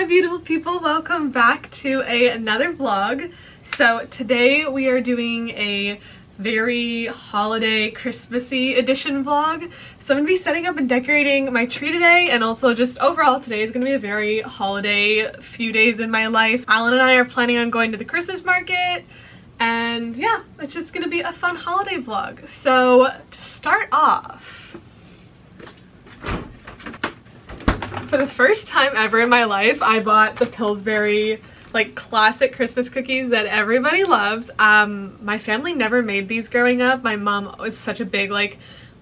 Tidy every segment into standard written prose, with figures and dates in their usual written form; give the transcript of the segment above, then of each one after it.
beautiful people, welcome back to another vlog. So today we are doing a very holiday Christmassy edition vlog. So I'm gonna be setting up and decorating my tree today, and also just overall today is gonna be a very holiday few days in my life. Alan and I are planning on going to the Christmas market, and yeah, it's just gonna be a fun holiday vlog. So to start off, for the first time ever in my life, I bought the Pillsbury like classic Christmas cookies that everybody loves. My family never made these growing up. My mom was such a big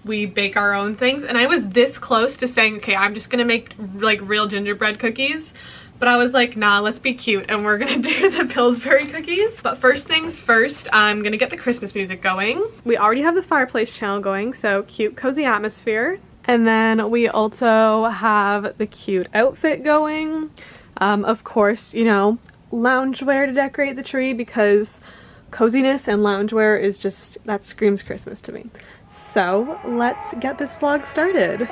we bake our own things, and I was this close to saying, okay, I'm just gonna make like real gingerbread cookies, but I was like, nah, let's be cute and we're gonna do the Pillsbury cookies. But first things first, I'm gonna get the Christmas music going. We already have the fireplace channel going, so cute cozy atmosphere. And then we also have the cute outfit going. Of course, you know, loungewear to decorate the tree, because coziness and loungewear is just, that screams Christmas to me. So let's get this vlog started.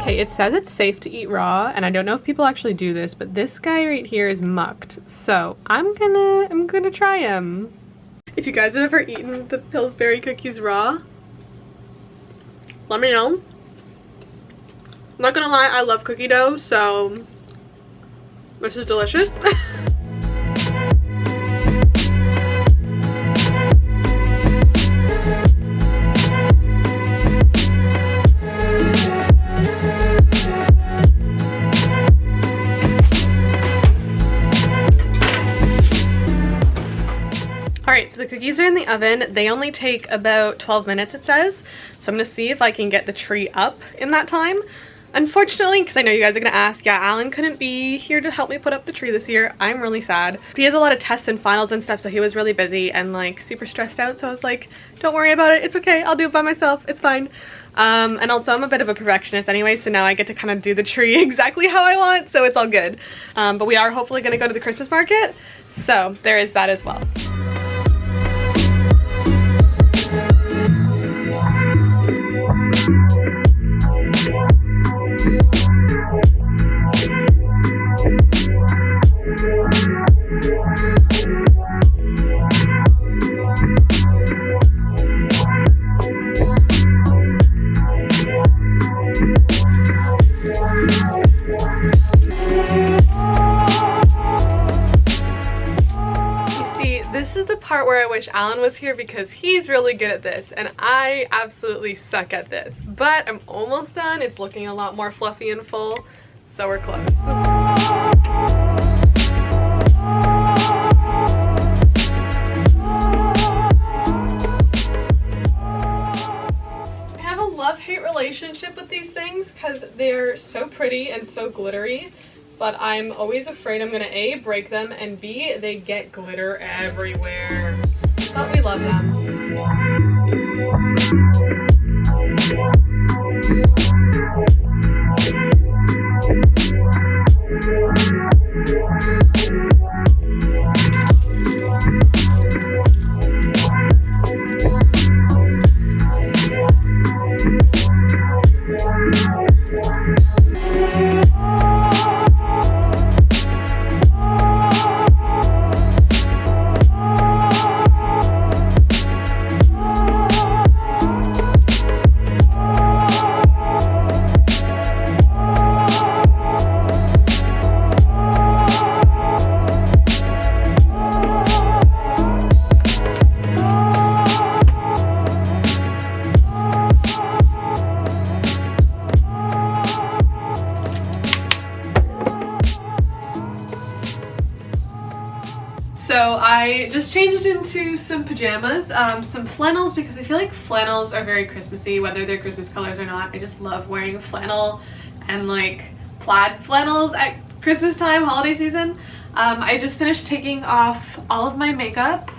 It says it's safe to eat raw, and I don't know if people actually do this, but this guy right here is mucked, so I'm gonna try him. If you guys have ever eaten the Pillsbury cookies raw, let me know. I'm not gonna lie, I love cookie dough, so this is delicious. Alright, so the cookies are in the oven. They only take about 12 minutes, it says. So I'm gonna see if I can get the tree up in that time. Unfortunately, because I know you guys are gonna ask, yeah, Alan couldn't be here to help me put up the tree this year. I'm really sad. He has a lot of tests and finals and stuff, so he was really busy and like super stressed out. So I was like, don't worry about it. It's okay. I'll do it by myself. It's fine. And also I'm a bit of a perfectionist anyway, so now I get to kind of do the tree exactly how I want, so it's all good. But we are hopefully gonna go to the Christmas market, so there is that as well. This is the part where I wish Alan was here, because he's really good at this and I absolutely suck at this. But I'm almost done. It's looking a lot more fluffy and full, so we're close. I have a love-hate relationship with these things because they're so pretty and so glittery. But I'm always afraid I'm gonna A, break them, and B, they get glitter everywhere. But we love them. So I just changed into some pajamas, some flannels, because I feel like flannels are very Christmassy, whether they're Christmas colors or not. I just love wearing flannel and like plaid flannels. Christmas time, holiday season. I just finished taking off all of my makeup.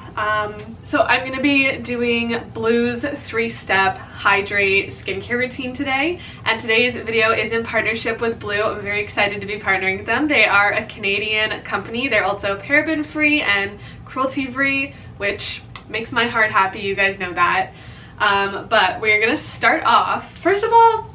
So I'm going to be doing Blue's 3-step hydrate skincare routine today, and today's video is in partnership with Blue. I'm very excited to be partnering with them. They are a Canadian company. They're also paraben free and cruelty free, which makes my heart happy, you guys know that. But we're going to start off, first of all,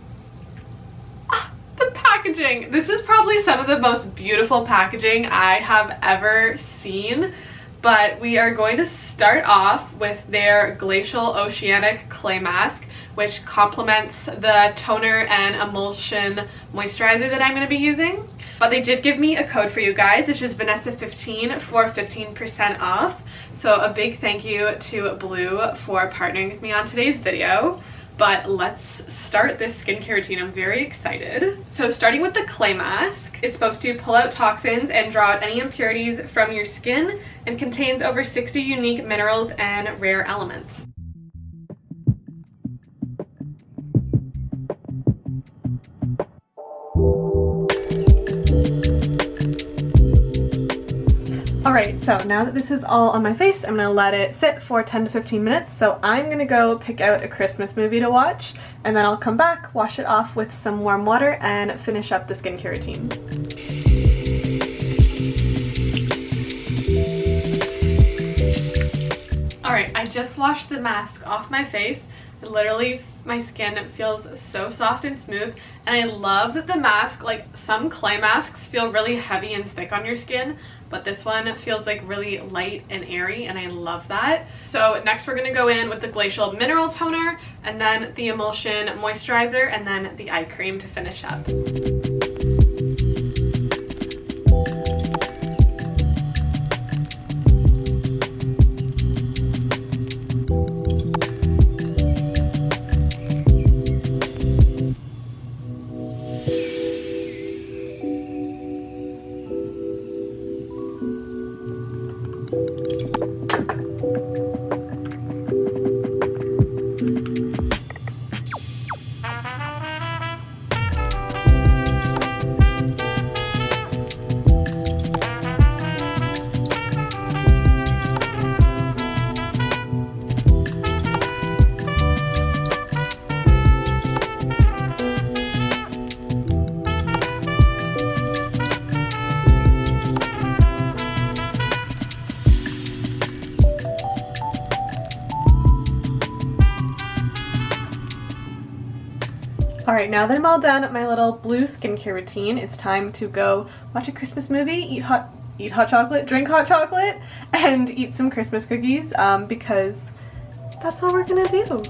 the packaging. This is probably some of the most beautiful packaging I have ever seen. But we are going to start off with their Glacial Oceanic Clay Mask, which complements the toner and emulsion moisturizer that I'm going to be using. But they did give me a code for you guys. It's just Vanessa15 for 15% off. So a big thank you to Blue for partnering with me on today's video. But let's start this skincare routine. I'm very excited. So starting with the clay mask, it's supposed to pull out toxins and draw out any impurities from your skin and contains over 60 unique minerals and rare elements. Alright, so now that this is all on my face, I'm going to let it sit for 10 to 15 minutes. So I'm going to go pick out a Christmas movie to watch, and then I'll come back, wash it off with some warm water, and finish up the skincare routine. Alright, I just washed the mask off my face. Literally, my skin feels so soft and smooth, and I love that the mask, like some clay masks feel really heavy and thick on your skin, but this one feels like really light and airy, and I love that. So next we're going to go in with the Glacial Mineral Toner, and then the Emulsion Moisturizer, and then the eye cream to finish up. Alright, now that I'm all done at my little Blue skincare routine, it's time to go watch a Christmas movie, eat hot chocolate, drink hot chocolate, and eat some Christmas cookies, because that's what we're gonna do.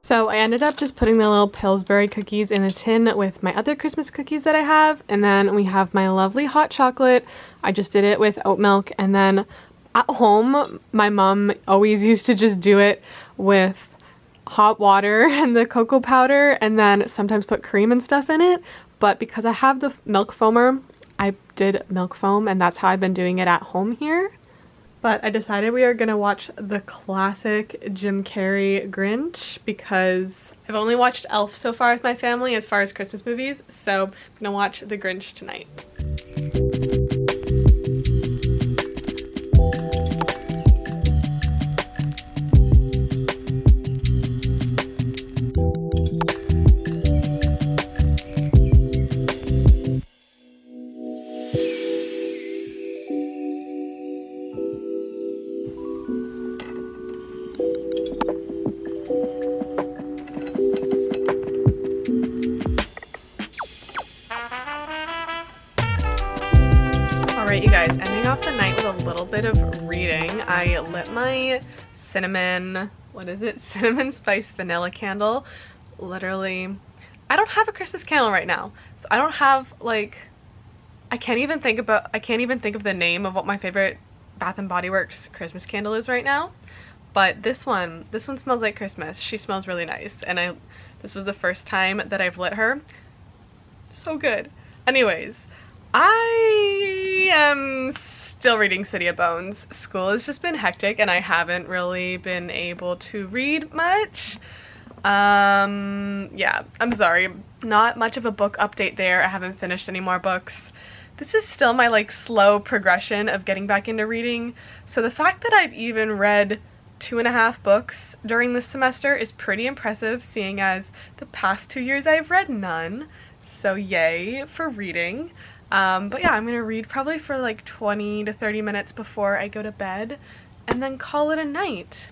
So I ended up just putting the little Pillsbury cookies in a tin with my other Christmas cookies that I have, and then we have my lovely hot chocolate. I just did it with oat milk, and then at home my mom always used to just do it with hot water and the cocoa powder, and then sometimes put cream and stuff in it. But because I have the milk foamer, I did milk foam, and that's how I've been doing it at home here. But I decided we are going to watch the classic Jim Carrey Grinch because I've only watched Elf so far with my family as far as Christmas movies, so I'm going to watch the Grinch tonight. off the night with a little bit of reading. I lit my cinnamon spice vanilla candle. Literally, I don't have a Christmas candle right now, so I don't have like, I can't even think of the name of what my favorite Bath and Body Works Christmas candle is right now. But this one smells like Christmas. She smells really nice, and this was the first time that I've lit her. So good. Anyways, I am still reading City of Bones. School has just been hectic and I haven't really been able to read much. Yeah, I'm sorry. Not much of a book update there. I haven't finished any more books. This is still my like slow progression of getting back into reading. So the fact that I've even read 2.5 books during this semester is pretty impressive, seeing as the past 2 years I've read none. So yay for reading. But yeah, I'm gonna read probably for like 20 to 30 minutes before I go to bed and then call it a night.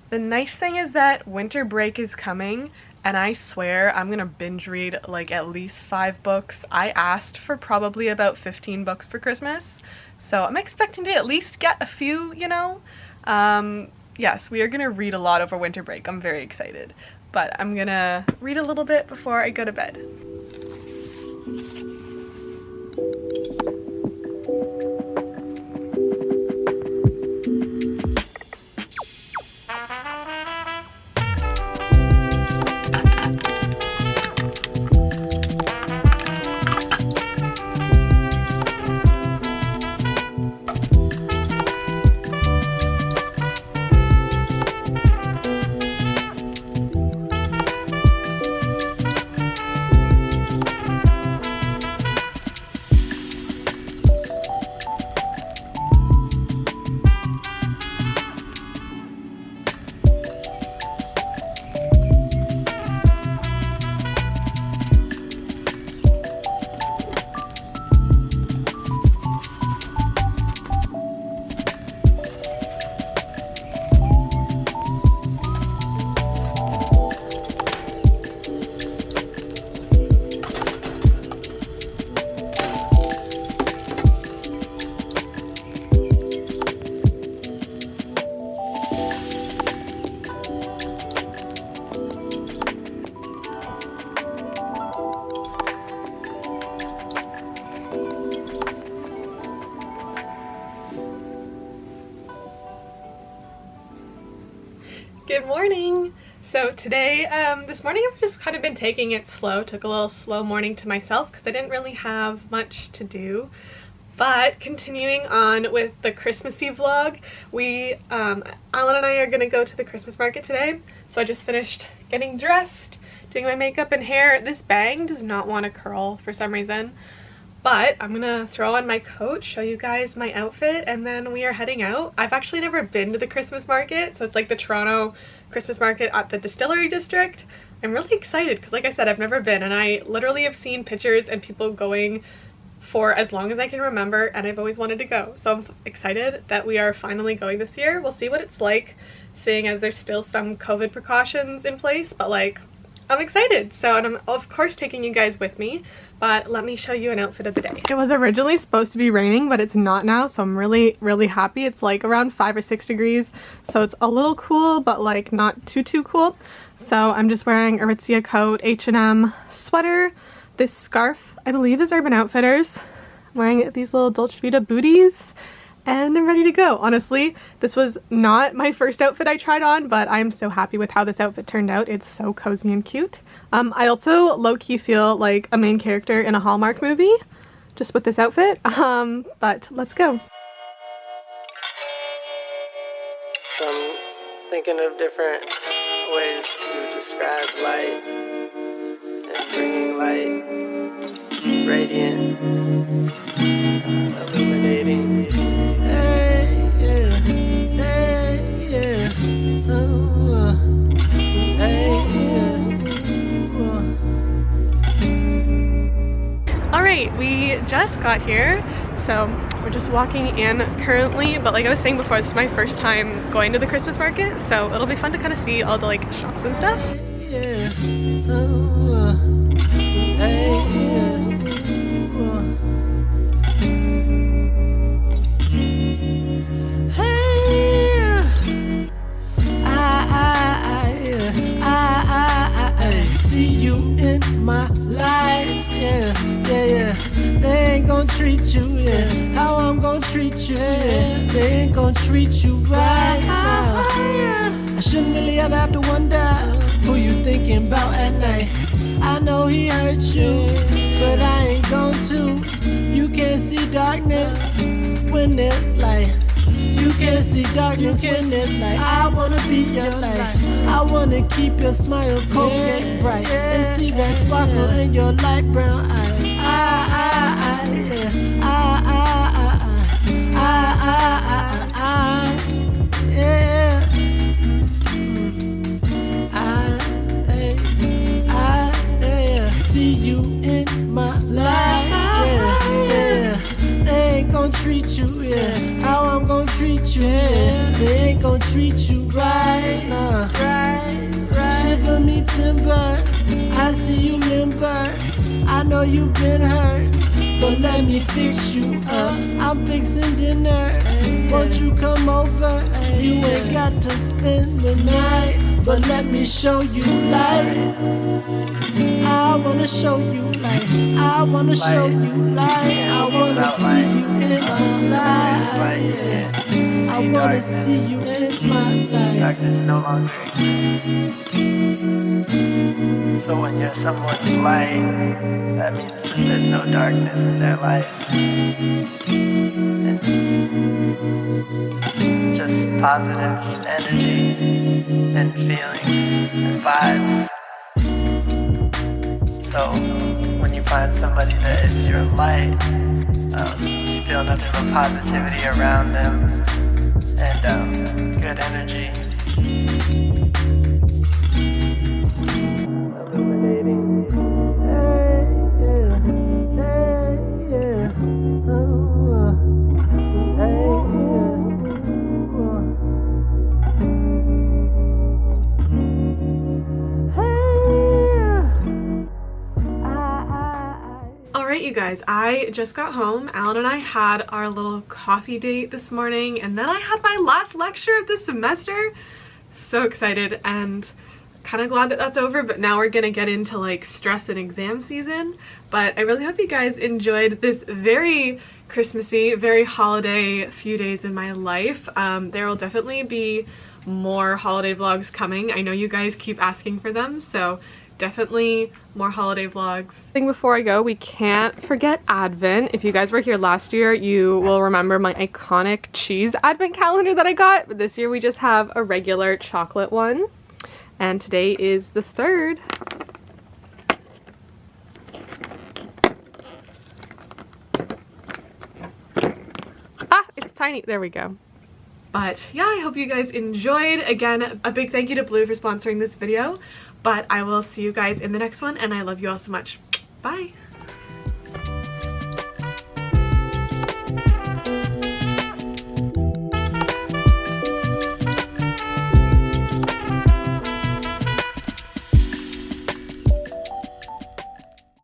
The nice thing is that winter break is coming, and I swear I'm gonna binge read like at least 5 books. I asked for probably about 15 books for Christmas, so I'm expecting to at least get a few, you know? Yes, we are gonna read a lot over winter break. I'm very excited, but I'm gonna read a little bit before I go to bed. Good morning! So today, this morning I've just kind of been taking it slow. Took a little slow morning to myself because I didn't really have much to do. But continuing on with the Christmassy vlog, Alan and I are going to go to the Christmas market today. So I just finished getting dressed, doing my makeup and hair. This bang does not want to curl for some reason. But I'm gonna throw on my coat, show you guys my outfit, and then we are heading out. I've actually never been to the Christmas market, so it's like the Toronto Christmas market at the Distillery District. I'm really excited because, like I said, I've never been, and I literally have seen pictures and people going for as long as I can remember, and I've always wanted to go. So I'm excited that we are finally going this year. We'll see what it's like, seeing as there's still some COVID precautions in place, but like, I'm excited. So, and I'm of course taking you guys with me, but let me show you an outfit of the day. It was originally supposed to be raining, but it's not now, so I'm really happy. It's like around 5 or 6 degrees, so it's a little cool, but like not too cool. So I'm just wearing a Aritzia coat, H&M sweater. This scarf, I believe, is Urban Outfitters. I'm wearing these little Dolce Vita booties, and I'm ready to go. Honestly, this was not my first outfit I tried on, but I'm so happy with how this outfit turned out. It's so cozy and cute. I also low-key feel like a main character in a Hallmark movie, just with this outfit. But let's go. So I'm thinking of different ways to describe light and bringing light, radiant, illuminating. Alright, we just got here, so we're just walking in currently, but like I was saying before, this is my first time going to the Christmas market, so it'll be fun to kind of see all the like shops and stuff. see you in my life, yeah, yeah, yeah. They ain't gon' treat you, yeah, how I'm gon' treat you, yeah. They ain't gon' treat you right now. I shouldn't really ever have to wonder who you thinking about at night. I know he hurt you, but I ain't gon' to. You can't see darkness when there's light. You can't see darkness when there's light. I wanna be your light. I wanna keep your smile cold and bright, and see that sparkle in your light brown eyes. Yeah. See you in my life, yeah. They ain't gon' treat you, yeah, how I'm gon' treat you, yeah. They ain't gon' treat you right, right. Shiver me timber, I see you limber. I know you been hurt, but let me fix you up. I'm fixing dinner, won't you come over? You ain't got to spend the night, but let me show you light. I wanna show you light. I wanna show you light. I wanna see you in my life. I wanna see you in my life. Darkness no longer exists. So when you're someone's light, that means that there's no darkness in their life. And just positive energy and feelings and vibes. So when you find somebody that is your light, you feel nothing but positivity around them and good energy. Illuminating. Alright you guys, I just got home. Alan and I had our little coffee date this morning, and then I had my last lecture of the semester. So excited and kind of glad that that's over, but now we're gonna get into like stress and exam season. But I really hope you guys enjoyed this very Christmassy, very holiday few days in my life. There will definitely be more holiday vlogs coming. I know you guys keep asking for them, so definitely more holiday vlogs. Before I go, we can't forget Advent. If you guys were here last year, you will remember my iconic cheese Advent calendar that I got, but this year we just have a regular chocolate one. And today is the 3rd. Ah, it's tiny. There we go. But yeah, I hope you guys enjoyed. Again, a big thank you to Blue for sponsoring this video. But I will see you guys in the next one, and I love you all so much. Bye!